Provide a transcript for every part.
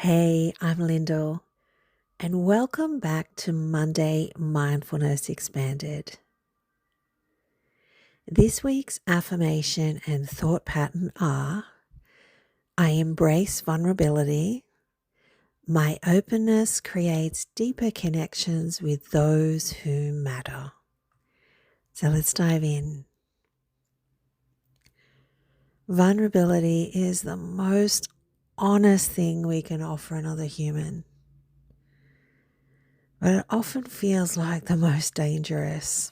Hey, I'm Lyndall, and welcome back to Monday Mindfulness Expanded. This week's affirmation and thought pattern are: I embrace vulnerability. My openness creates deeper connections with those who matter. So let's dive in. Vulnerability is the most honest thing we can offer another human, but it often feels like the most dangerous.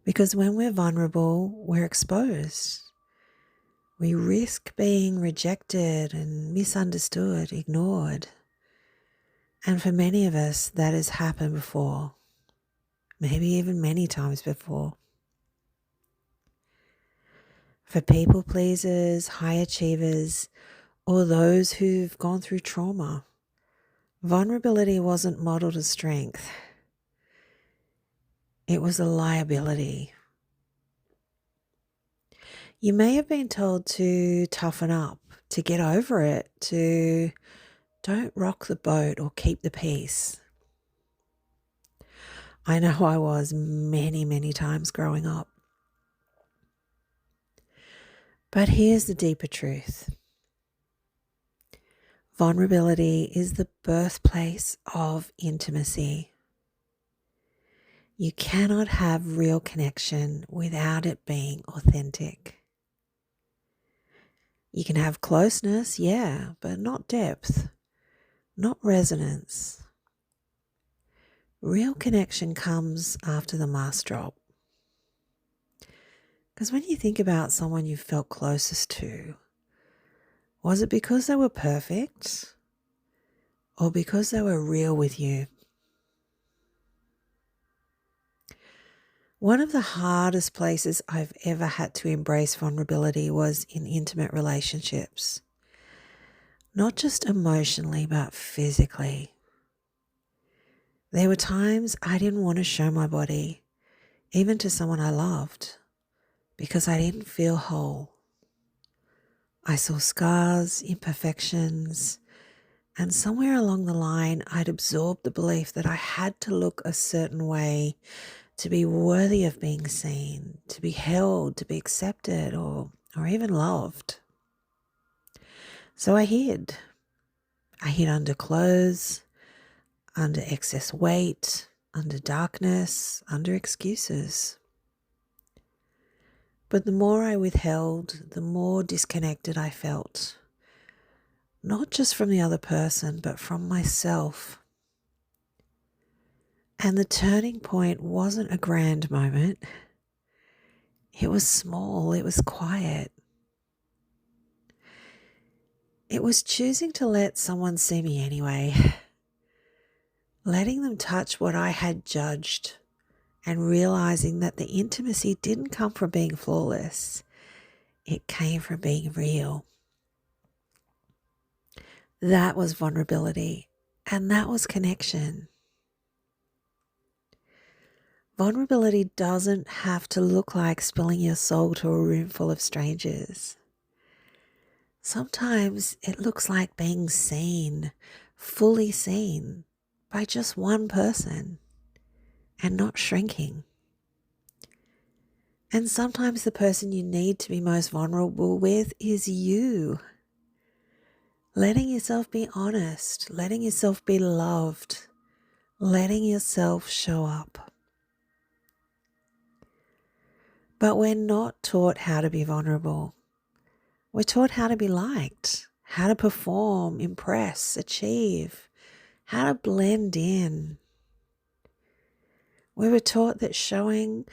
Because when we're vulnerable, we're exposed. We risk being rejected and misunderstood, ignored. And for many of us, that has happened before, maybe even many times before. For people pleasers, high achievers, or those who've gone through trauma, vulnerability wasn't modeled as strength. It was a liability. You may have been told to toughen up, to get over it, to don't rock the boat or keep the peace. I know I was many, many times growing up. But here's the deeper truth. Vulnerability is the birthplace of intimacy. You cannot have real connection without it being authentic. You can have closeness, yeah, but not depth, not resonance. Real connection comes after the mask drop. Because when you think about someone you felt closest to, was it because they were perfect or because they were real with you? One of the hardest places I've ever had to embrace vulnerability was in intimate relationships. Not just emotionally, but physically. There were times I didn't want to show my body, even to someone I loved, because I didn't feel whole. I saw scars, imperfections, and somewhere along the line, I'd absorbed the belief that I had to look a certain way to be worthy of being seen, to be held, to be accepted, or even loved. So I hid. I hid under clothes, under excess weight, under darkness, under excuses. But the more I withheld, the more disconnected I felt. Not just from the other person, but from myself. And the turning point wasn't a grand moment. It was small, it was quiet. It was choosing to let someone see me anyway. Letting them touch what I had judged and realizing that the intimacy didn't come from being flawless. It came from being real. That was vulnerability, and that was connection. Vulnerability doesn't have to look like spilling your soul to a room full of strangers. Sometimes it looks like being seen, fully seen, by just one person and not shrinking. And sometimes the person you need to be most vulnerable with is you. Letting yourself be honest, letting yourself be loved, letting yourself show up. But we're not taught how to be vulnerable. We're taught how to be liked, how to perform, impress, achieve, how to blend in. We were taught that showing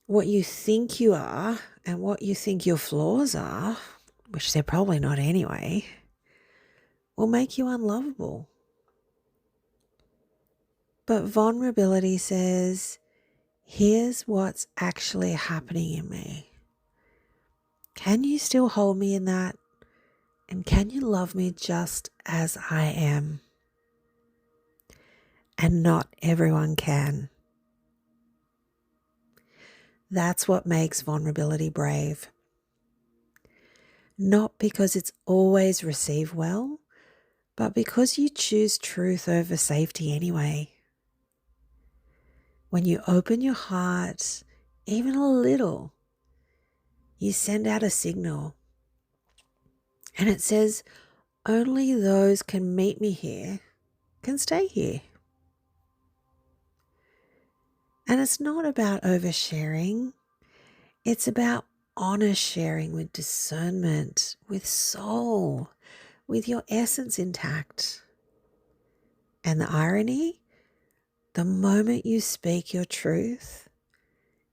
what you think you are and what you think your flaws are, which they're probably not anyway, will make you unlovable. But vulnerability says, here's what's actually happening in me. Can you still hold me in that? And can you love me just as I am? And not everyone can. That's what makes vulnerability brave. not because it's always received well, but because you choose truth over safety anyway. When you open your heart, even a little, you send out a signal. And it says, only those can meet me here can stay here. And it's not about oversharing. It's about honest sharing with discernment, with soul, with your essence intact. And the irony, the moment you speak your truth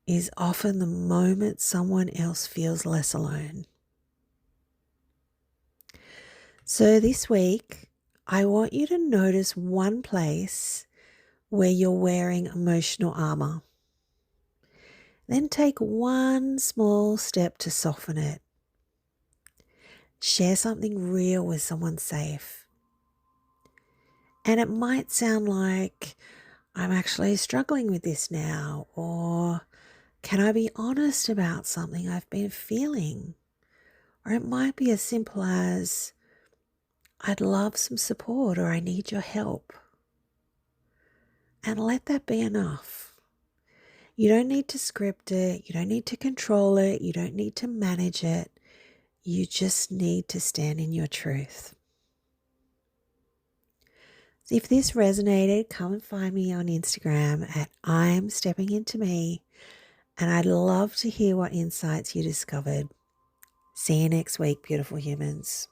is often the moment someone else feels less alone. So this week, I want you to notice one place where you're wearing emotional armor. Then take one small step to soften it. Share something real with someone safe. And it might sound like, I'm actually struggling with this now, or can I be honest about something I've been feeling? Or it might be as simple as, I'd love some support, or I need your help. And let that be enough. You don't need to script it. You don't need to control it. You don't need to manage it. You just need to stand in your truth. So if this resonated, come and find me on Instagram at I'm Stepping Into Me. And I'd love to hear what insights you discovered. See you next week, beautiful humans.